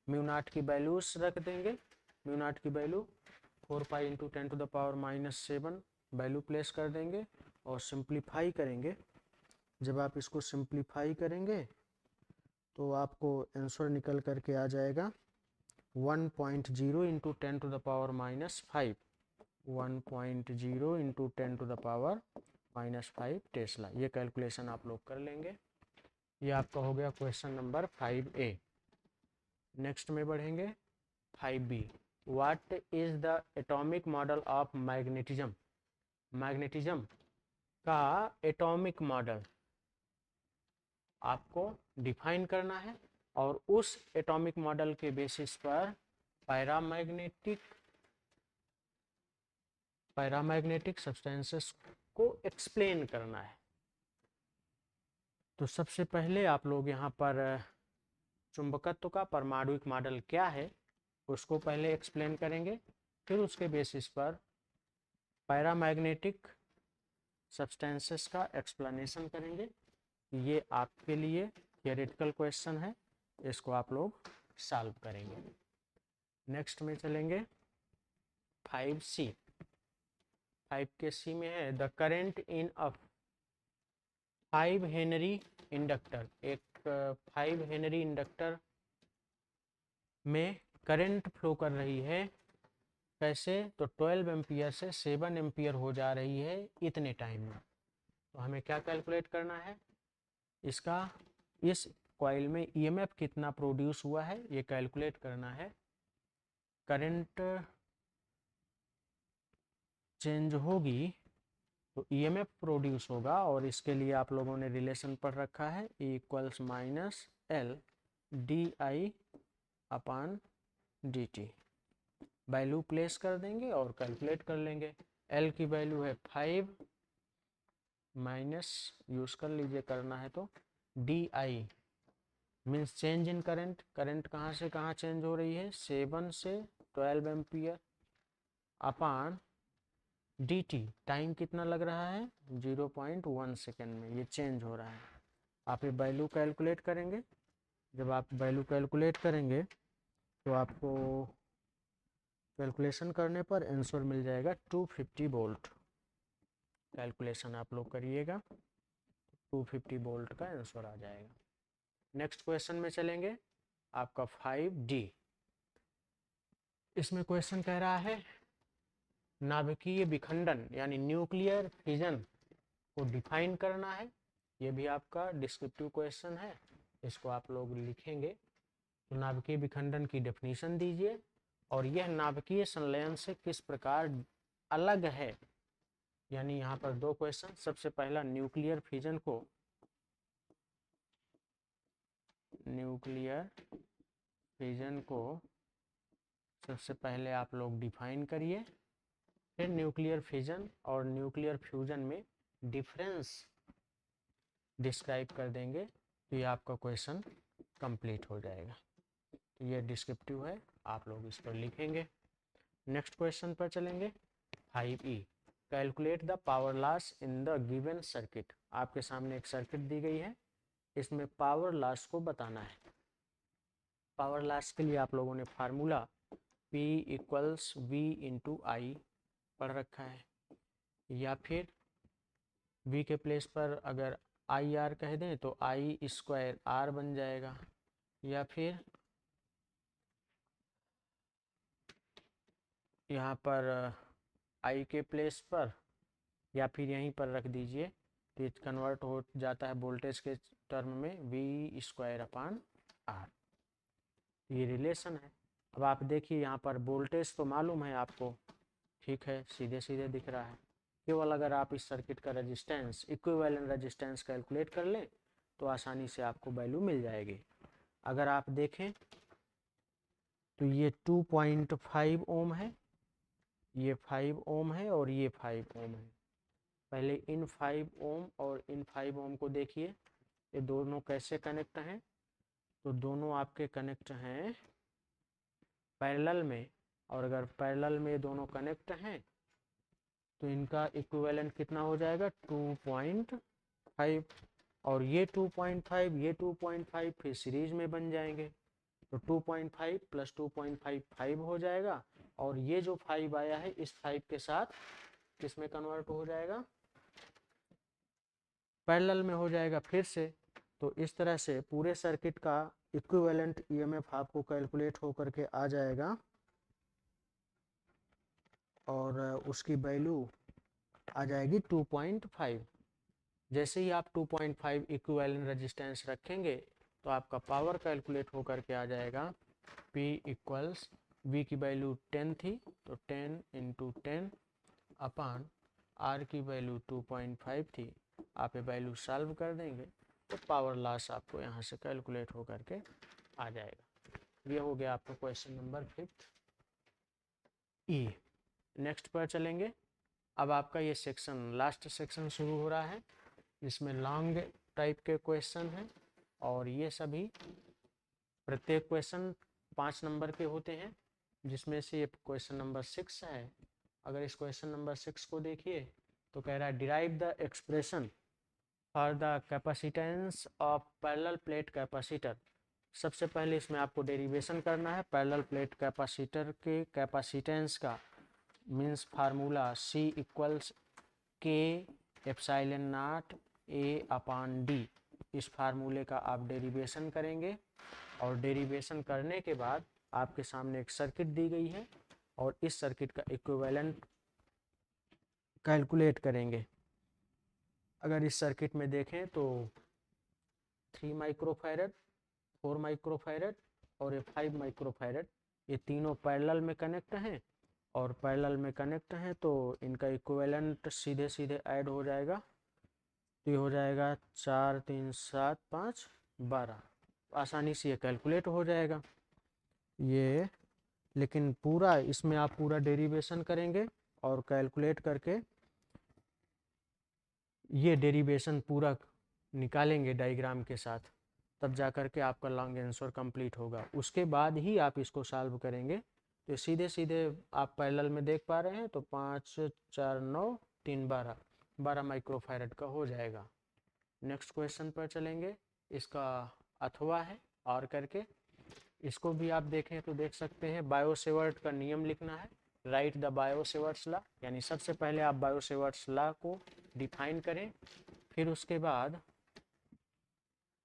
Mu naught की वैल्यूज रख देंगे, म्यू नॉट की value 4 pi into 10 to the power -7 value place कर देंगे और सिंप्लीफाई करेंगे। जब आप इसको सिंप्लीफाई करेंगे तो आपको आंसर निकल करके आ जाएगा 1.0 into 10 to the power -5, 1.0 into 10 to the power -5 tesla. ये कैलकुलेशन आप लोग कर लेंगे। ये आपका हो गया क्वेश्चन नंबर 5A। नेक्स्ट में बढ़ेंगे 5B। What is the atomic model of magnetism? Magnetism का एटॉमिक मॉडल आपको डिफाइन करना है और उस एटॉमिक मॉडल के बेसिस पर पैरामैग्नेटिक सब्सटेंसेस को एक्सप्लेन करना है। तो सबसे पहले आप लोग यहाँ पर चुंबकत्व का परमाणुिक मॉडल क्या है उसको पहले एक्सप्लेन करेंगे, फिर उसके बेसिस पर पैरामैग्नेटिक सब्सटेंसेस का एक्सप्लेनेशन करेंगे। ये आपके लिए थियोरेटिकल क्वेश्चन है, इसको आप लोग सॉल्व करेंगे। नेक्स्ट में चलेंगे 5C। 5 के सी में है, the current in a 5 Henry inductor. एक 5 हेनरी इंडक्टर में करंट फ्लो कर रही है, कैसे? तो 12 एम्पियर से 7 एम्पियर हो जा रही है इतने टाइम में। तो हमें क्या कैलकुलेट करना है, इसका इस कॉइल में ईएमएफ कितना प्रोड्यूस हुआ है ये कैलकुलेट करना है। करंट चेंज होगी तो ईएमएफ प्रोड्यूस होगा, और इसके लिए आप लोगों ने रिलेशन पढ़ रखा है, E इक्वल्स -L DI अपान DT। वैल्यू प्लेस कर देंगे और कैलकुलेट कर लेंगे। L की वैल्यू है 5 माइनस, यूज कर लीजिए करना है तो, DI means change in current, current कहाँ से कहाँ चेंज हो रही है 7 से 12 एम्पियर अपान DT, टाइम कितना लग रहा है 0.1 सेकेंड में ये चेंज हो रहा है। आप ये वैल्यू कैलकुलेट करेंगे, जब आप वैल्यू कैलकुलेट करेंगे तो आपको कैलकुलेशन करने पर आंसर मिल जाएगा 250 वोल्ट। कैलकुलेशन आप लोग करिएगा 250 वोल्ट का आंसर आ जाएगा। नेक्स्ट क्वेश्चन में चलेंगे आपका 5D। इसमें क्वेश्चन कह रहा है नाभिकीय विखंडन यानी न्यूक्लियर फिजन को डिफाइन करना है। ये भी आपका डिस्क्रिप्टिव क्वेश्चन है, इसको आप लोग लिखेंगे। तो नाभिकीय विखंडन की डेफिनेशन दीजिए और यह नाभिकीय संलयन से किस प्रकार अलग है यानी यहाँ पर दो क्वेश्चन। सबसे पहला न्यूक्लियर फिजन को सबसे पहले आप लोग डिफाइन करिए, फिर न्यूक्लियर फिजन और न्यूक्लियर फ्यूजन में डिफरेंस डिस्क्राइब कर देंगे, तो ये आपका क्वेश्चन कंप्लीट हो जाएगा। तो ये डिस्क्रिप्टिव है, आप लोग इस पर लिखेंगे। नेक्स्ट क्वेश्चन पर चलेंगे। 5E, calculate the power loss in the given circuit. आपके सामने एक सर्किट दी गई है, इसमें पावर लॉस को बताना है। पावर लॉस के लिए आप लोगों ने फार्मूला P = V × I पढ़ रखा है, या फिर V के प्लेस पर अगर IR कह दें तो I² R बन जाएगा, या फिर यहाँ पर I के प्लेस पर या फिर यहीं पर रख दीजिए, तो ये कन्वर्ट हो जाता है वोल्टेज के टर्म में V²/R। ये रिलेशन है। अब आप देखिए यहाँ पर वोल्टेज तो मालूम है आपको, ठीक है, सीधे सीधे दिख रहा है। केवल अगर आप इस सर्किट का रेजिस्टेंस, इक्विवेलेंट रेजिस्टेंस कैलकुलेट कर लें तो आसानी से आपको वैल्यू मिल जाएगी। अगर आप देखें तो ये 2.5 ओम है, ये 5 ओम है और ये 5 ओम है। पहले इन 5 ओम और इन 5 ओम को देखिए, ये दोनों कैसे कनेक्ट हैं। तो दोनों आपके कनेक्ट हैं पैरेलल में, और अगर पैरेलल में दोनों कनेक्ट हैं तो इनका इक्विवेलेंट कितना हो जाएगा 2.5, और ये 2.5 ये 2.5 फिर सीरीज में बन जाएंगे, तो 2.5 + 2.5 5 हो जाएगा, और ये जो 5 आया है इस 5 के साथ किसमें कन्वर्ट हो जाएगा, पैरेलल में हो जाएगा फिर से। तो इस तरह से पूरे सर्किट का इक्विवेलेंट ईएमएफ आपको कैलकुलेट होकर के आ जाएगा, और उसकी वैल्यू आ जाएगी 2.5। जैसे ही आप 2.5 इक्विवेलेंट रेजिस्टेंस रखेंगे तो आपका पावर कैलकुलेट होकर के आ जाएगा। P = V की वैल्यू 10 थी तो 10 × 10 अपान R की वैल्यू 2.5 थी। आप ये वैल्यू सॉल्व कर देंगे तो पावर लॉस आपको यहाँ से कैलकुलेट होकर के आ जाएगा। ये हो गया आपका क्वेश्चन नंबर 5 E। नेक्स्ट पर चलेंगे। अब आपका ये सेक्शन, लास्ट सेक्शन शुरू हो रहा है, इसमें लॉन्ग टाइप के क्वेश्चन हैं, और ये सभी प्रत्येक क्वेश्चन 5 नंबर के होते हैं, जिसमें से ये क्वेश्चन नंबर 6 है। अगर इस क्वेश्चन नंबर 6 को देखिए तो कह रहा है derive the expression for the capacitance of parallel plate capacitor. सबसे पहले इसमें आपको डेरिवेशन करना है पैरेलल प्लेट कैपेसिटर के कैपेसिटेंस का, means formula C = K∈0 A/D। इस फार्मूले का आप डेरिवेशन करेंगे, और डेरिवेशन करने के बाद आपके सामने एक सर्किट दी गई है, और इस सर्किट का इक्विवेलेंट कैलकुलेट करेंगे। अगर इस सर्किट में देखें तो 3 माइक्रोफैरड, 4 माइक्रोफैरड और ये 5 माइक्रोफैरड, ये तीनों पैरेलल में कनेक्ट हैं, और पैरेलल में कनेक्ट हैं तो इनका इक्विवेलेंट सीधे सीधे ऐड हो जाएगा, तो ये हो जाएगा 4 3 7 5 12। आसानी से ये कैलकुलेट हो जाएगा ये, लेकिन पूरा इसमें आप पूरा डेरिवेशन करेंगे और कैलकुलेट करके ये डेरिवेशन पूरा निकालेंगे डायग्राम के साथ, तब जा कर के आपका लॉन्ग आंसर कंप्लीट होगा। उसके बाद ही आप इसको सॉल्व करेंगे। तो सीधे सीधे आप पैरेलल में देख पा रहे हैं, तो 5 4 9 3 12 माइक्रोफैरड का हो जाएगा। नेक्स्ट क्वेश्चन पर चलेंगे। इसका अथवा है और करके, इसको भी आप देखें तो देख सकते हैं बायो-सेवर्ट का नियम लिखना है, राइट द बायो-सेवर्ट्स लॉ। यानी सबसे पहले आप बायो-सेवर्ट्स लॉ को डिफाइन करें, फिर उसके बाद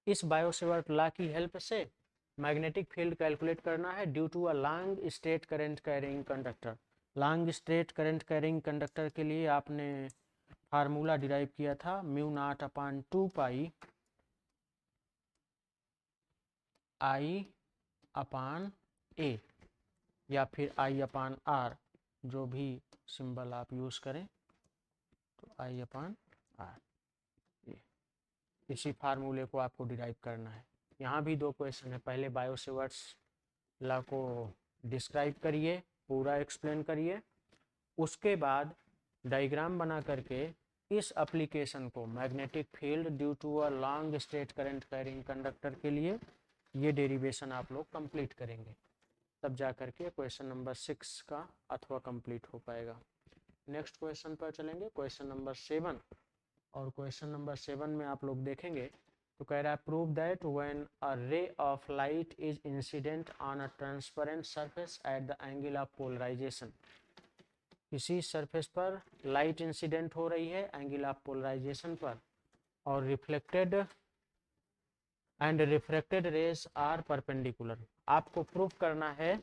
इस बायो-सेवर्ट लॉ की हेल्प से मैग्नेटिक फील्ड कैलकुलेट करना है due to a long straight current carrying conductor. Long straight current carrying conductor के लिए आपने फार्मूला डिराइव किया था μ0/2 पाई I/A, या फिर I/R, जो भी सिंबल आप यूज़ करें। तो आई अपान आर, इसी फार्मूले को आपको डिराइव करना है। यहाँ भी दो क्वेश्चन है, पहले बायो-सेवर्ट्स लॉ को डिस्क्राइब करिए, पूरा एक्सप्लेन करिए, उसके बाद डायग्राम बना करके इस एप्लीकेशन को magnetic field due to a long straight current carrying conductor के लिए ये डेरिवेशन आप लोग कंप्लीट करेंगे, तब जा करके क्वेश्चन नंबर 6 का अथवा कंप्लीट हो पाएगा। नेक्स्ट क्वेश्चन पर चलेंगे, क्वेश्चन नंबर 7। और क्वेश्चन नंबर 7 में आप लोग देखेंगे तो कह रहा है prove that when a ray of light is incident on a transparent surface at the angle of polarization, किसी सरफेस पर लाइट इंसिडेंट हो रही है एंगल ऑफ पोलराइजेशन पर, और reflected and refracted rays are perpendicular. आपको प्रूव करना है,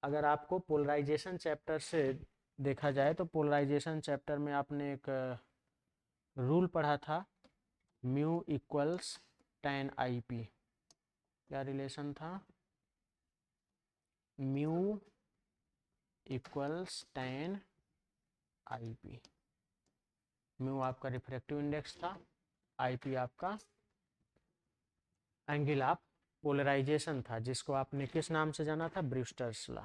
अगर आपको पोलराइजेशन चैप्टर से देखा जाए तो पोलराइजेशन चैप्टर में आपने एक रूल पढ़ा था, mu equals tan I P. क्या रिलेशन था? Mu equals tan I P. Mu आपका रिफ्रैक्टिव इंडेक्स था, आई पी आपका एंगल ऑफ पोलराइजेशन था, जिसको आपने किस नाम से जाना था? Brewster's law.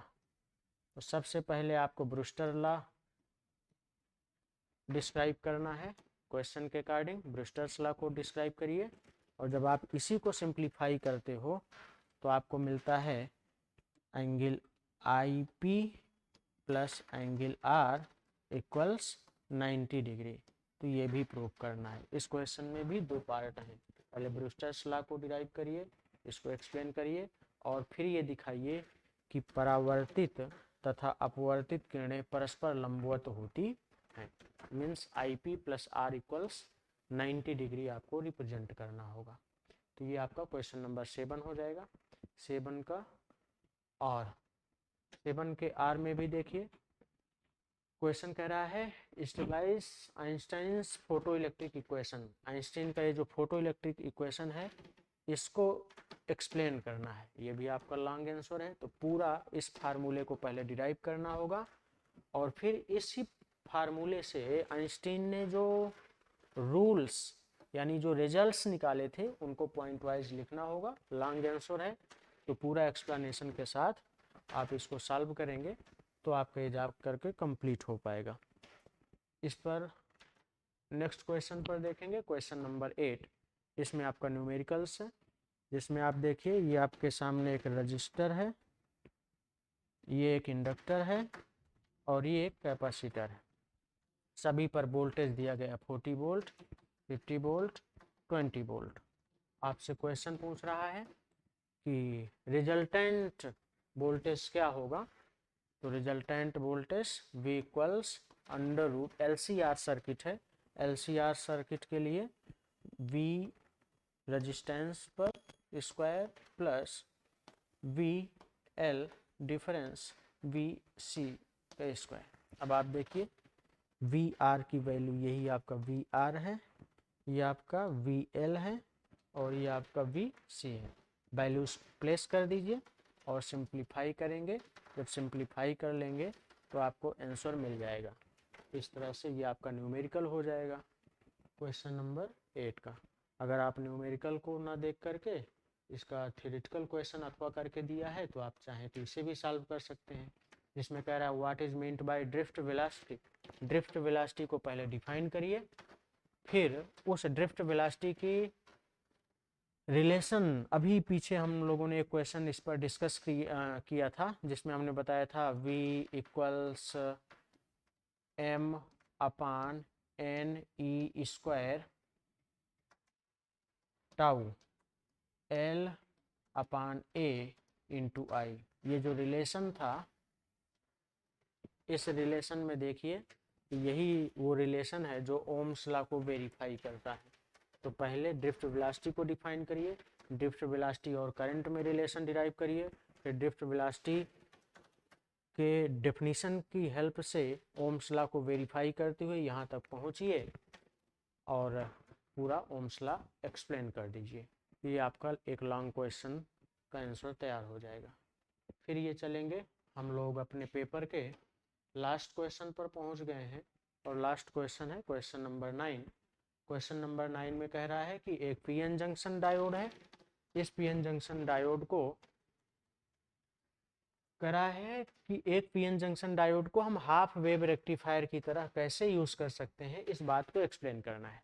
तो सबसे पहले आपको ब्रूस्टर लॉ डिस्क्राइब करना है क्वेश्चन के अकॉर्डिंग, ब्रूस्टर्स लॉ को डिस्क्राइब करिए, और जब आप इसी को सिंप्लीफाई करते हो तो आपको मिलता है angle I P plus angle R equals 90 degree. तो ये भी प्रूव करना है। इस क्वेश्चन में भी दो पार्ट हैं, पहले ब्रूस्टर्स लॉ को डिराइव करिए, इसको एक्सप्लेन करिए, और फिर ये दिखाइए कि परावर्तित तथा अपवर्तित किरणें परस्पर लंबवत होती हैं। Means I P plus R equals 90 degree आपको रिप्रेजेंट करना होगा। तो ये आपका क्वेश्चन नंबर 7 हो जाएगा। 7 का, और 7 के आर में भी देखिए क्वेश्चन कह रहा है establish Einstein's photo electric equation. Einstein का ये जो फोटो इलेक्ट्रिक इक्वेशन है इसको एक्सप्लेन करना है, ये भी आपका लॉन्ग आंसर है। तो पूरा इस फार्मूले को पहले डिराइव करना होगा, और फिर इसी फार्मूले से आइंस्टाइन ने जो रूल्स यानी जो रिजल्ट्स निकाले थे उनको पॉइंट वाइज लिखना होगा। लॉन्ग आंसर है, तो पूरा एक्सप्लेनेशन के साथ आप इसको सॉल्व करेंगे तो आपका ये जा करके कंप्लीट हो पाएगा। इस पर नेक्स्ट क्वेश्चन पर देखेंगे, क्वेश्चन नंबर 8। इसमें आपका न्यूमेरिकल्स है, जिसमें आप देखिए ये आपके सामने एक रजिस्टर है, ये एक इंडक्टर है, और ये एक कैपेसिटर है। सभी पर वोल्टेज दिया गया 40 वोल्ट, 50 वोल्ट, 20 वोल्ट। आपसे क्वेश्चन पूछ रहा है कि रिजल्टेंट वोल्टेज क्या होगा। तो resultant voltage V equals under root, LCR circuit है, LCR सर्किट के लिए V रजिस्टेंस पर square plus VL difference VC का स्क्वायर। अब आप देखिए VR की वैल्यू, यही आपका VR है, ये आपका VL है, और ये आपका VC है। वैल्यूज प्लेस कर दीजिए और सिंप्लीफाई करेंगे। जब सिंप्लीफाई कर लेंगे तो आपको आंसर मिल जाएगा। इस तरह से ये आपका न्यूमेरिकल हो जाएगा क्वेश्चन नंबर 8 का। अगर आप न्यूमेरिकल को ना देख करके इसका थ्योरेटिकल क्वेश्चन अथवा करके दिया है तो आप चाहें तो इसे भी सॉल्व कर सकते हैं, जिसमें कह रहा है what is meant by drift velocity. Drift velocity को पहले डिफाइन करिए, फिर उस ड्रिफ्ट वेलोसिटी की रिलेशन, अभी पीछे हम लोगों ने एक क्वेश्चन इस पर डिस्कस किया था, जिसमें हमने बताया था V equals M upon NE square tau L upon A into I. ये जो रिलेशन था, इस रिलेशन में देखिए यही वो रिलेशन है जो ओम्स लॉ को वेरीफाई करता है। तो पहले ड्रिफ्ट वेलोसिटी को डिफाइन करिए, ड्रिफ्ट वेलोसिटी और करंट में रिलेशन डिराइव करिए, फिर ड्रिफ्ट वेलोसिटी के डेफिनेशन की हेल्प से ओम्स लॉ को वेरीफाई करते हुए यहाँ तक पहुँचिए और पूरा ओम्स लॉ एक्सप्लेन कर दीजिए। ये आपका एक लॉन्ग क्वेश्चन का आंसर तैयार हो जाएगा। फिर ये चलेंगे हम लोग अपने पेपर के लास्ट क्वेश्चन पर पहुंच गए हैं और लास्ट क्वेश्चन है क्वेश्चन नंबर 9। क्वेश्चन नंबर 9 में कह रहा है कि एक पीएन जंक्शन डायोड है। इस पीएन जंक्शन डायोड को करा है कि एक पीएन जंक्शन डायोड को हम हाफ वेव रेक्टिफायर की तरह कैसे यूज कर सकते हैं, इस बात को एक्सप्लेन करना है।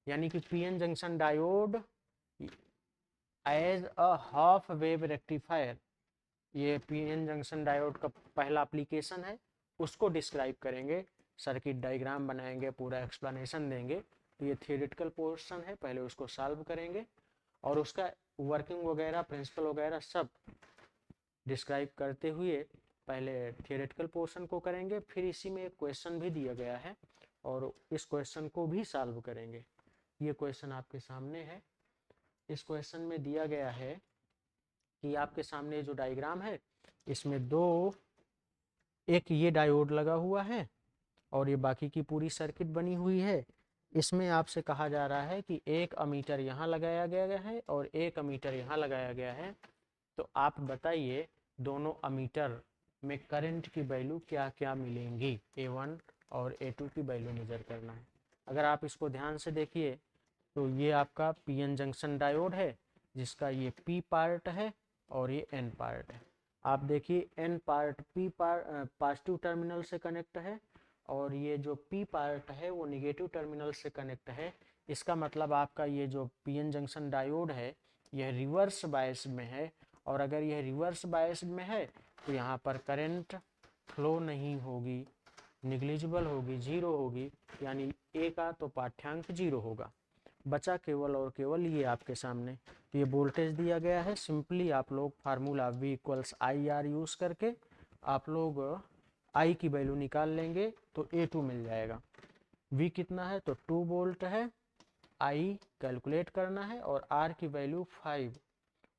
यानी कि PN junction diode as a half wave rectifier, ये पीएन जंक्शन डायोड का पहला एप्लीकेशन है, उसको डिस्क्राइब करेंगे, सर्किट डायग्राम बनाएंगे, पूरा एक्सप्लेनेशन देंगे। तो ये थियोरेटिकल पोर्शन है, पहले उसको सॉल्व करेंगे और उसका वर्किंग वगैरह, प्रिंसिपल वगैरह सब डिस्क्राइब करते हुए पहले थियोरेटिकल पोर्शन को करेंगे। फिर इसी में एक क्वेश्चन भी दिया गया है और इस क्वेश्चन को भी सॉल्व करेंगे। ये क्वेश्चन आपके सामने है। इस क्वेश्चन में दिया गया है कि आपके सामने जो डायग्राम है इसमें एक ये डायोड लगा हुआ है और ये बाकी की पूरी सर्किट बनी हुई है। इसमें आपसे कहा जा रहा है कि एक अमीटर यहाँ लगाया गया है और एक अमीटर यहाँ लगाया गया है। तो आप बताइए दोनों अमीटर में करंट की वैल्यू क्या क्या मिलेंगी, A1 और A2 की वैल्यू मेजर करना है। अगर आप इसको ध्यान से देखिए तो ये आपका पीएन जंक्शन डायोड है जिसका ये P पार्ट है और ये N पार्ट है। आप देखिए N part P part positive terminal से कनेक्ट है और ये जो P पार्ट है वो निगेटिव टर्मिनल से कनेक्ट है। इसका मतलब आपका ये जो पीएन जंक्शन डायोड है यह रिवर्स बायस में है और अगर यह रिवर्स बायस में है तो यहाँ पर करंट फ्लो नहीं होगी, निग्लिजिबल होगी, जीरो होगी, यानी ए का तो पाठ्यांक जीरो होगा। बचा केवल और केवल ये आपके सामने। तो ये वोल्टेज दिया गया है, सिंपली आप लोग formula V equals IR use करके आप लोग I की वैल्यू निकाल लेंगे तो A2 मिल जाएगा। V कितना है तो 2 वोल्ट है, I कैलकुलेट करना है और R की वैल्यू 5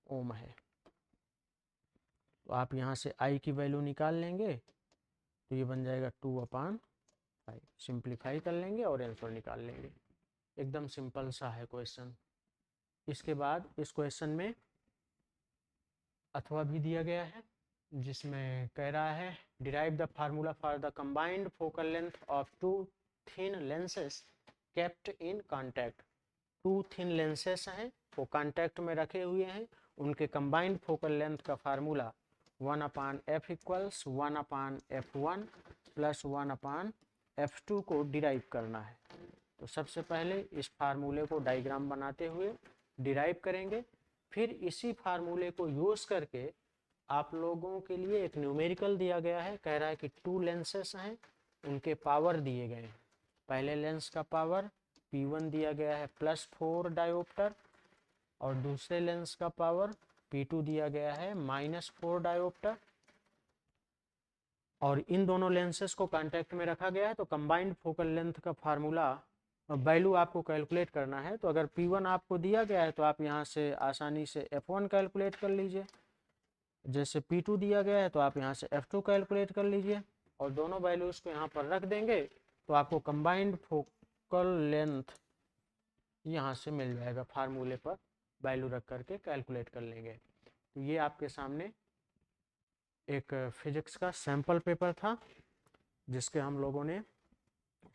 ओम है। तो आप यहाँ से I की वैल्यू निकाल लेंगे तो ये बन जाएगा 2/5। सिंप्लीफाई कर लेंगे और आंसर निकाल लेंगे। एकदम सिंपल सा है क्वेश्चन। इसके बाद इस क्वेश्चन में अथवा भी दिया गया है जिसमें कह रहा है derive the formula for the combined focal length of two thin lenses kept in contact. Two thin lenses हैं वो कॉन्टैक्ट में रखे हुए हैं, उनके कंबाइंड फोकल लेंथ का formula 1/f equals 1/f1 plus 1/f2 को डिराइव करना है। तो सबसे पहले इस फार्मूले को डायग्राम बनाते हुए डिराइव करेंगे, फिर इसी फार्मूले को यूज करके आप लोगों के लिए एक न्यूमेरिकल दिया गया है। कह रहा है कि 2 लेंसेस हैं, उनके पावर दिए गए हैं। पहले लेंस का पावर P1 दिया गया है +4 डायोप्टर और दूसरे लेंस का पावर P2 दिया गया है -4 डायोप्टर और इन दोनों लेंसेस को कांटेक्ट में रखा गया है। तो कंबाइंड फोकल लेंथ का फार्मूला वैल्यू आपको कैलकुलेट करना है। तो अगर P1 आपको दिया गया है तो आप यहाँ से आसानी से F1 कैलकुलेट कर लीजिए, जैसे P2 दिया गया है तो आप यहाँ से F2 कैलकुलेट कर लीजिए और दोनों वैल्यूज को यहाँ पर रख देंगे तो आपको कंबाइंड फोकल लेंथ यहाँ से मिल जाएगा। फार्मूले पर वैल्यू रख करके कैलकुलेट कर लेंगे। तो ये आपके सामने एक फिजिक्स का सैम्पल पेपर था जिसके हम लोगों ने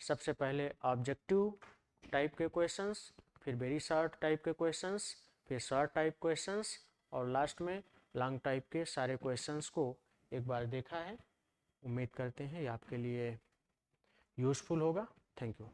सबसे पहले ऑब्जेक्टिव टाइप के क्वेश्चंस, फिर वेरी शॉर्ट टाइप के क्वेश्चंस, फिर शॉर्ट टाइप क्वेश्चंस और लास्ट में लॉन्ग टाइप के सारे क्वेश्चंस को एक बार देखा है। उम्मीद करते हैं ये आपके लिए यूज़फुल होगा। Thank you.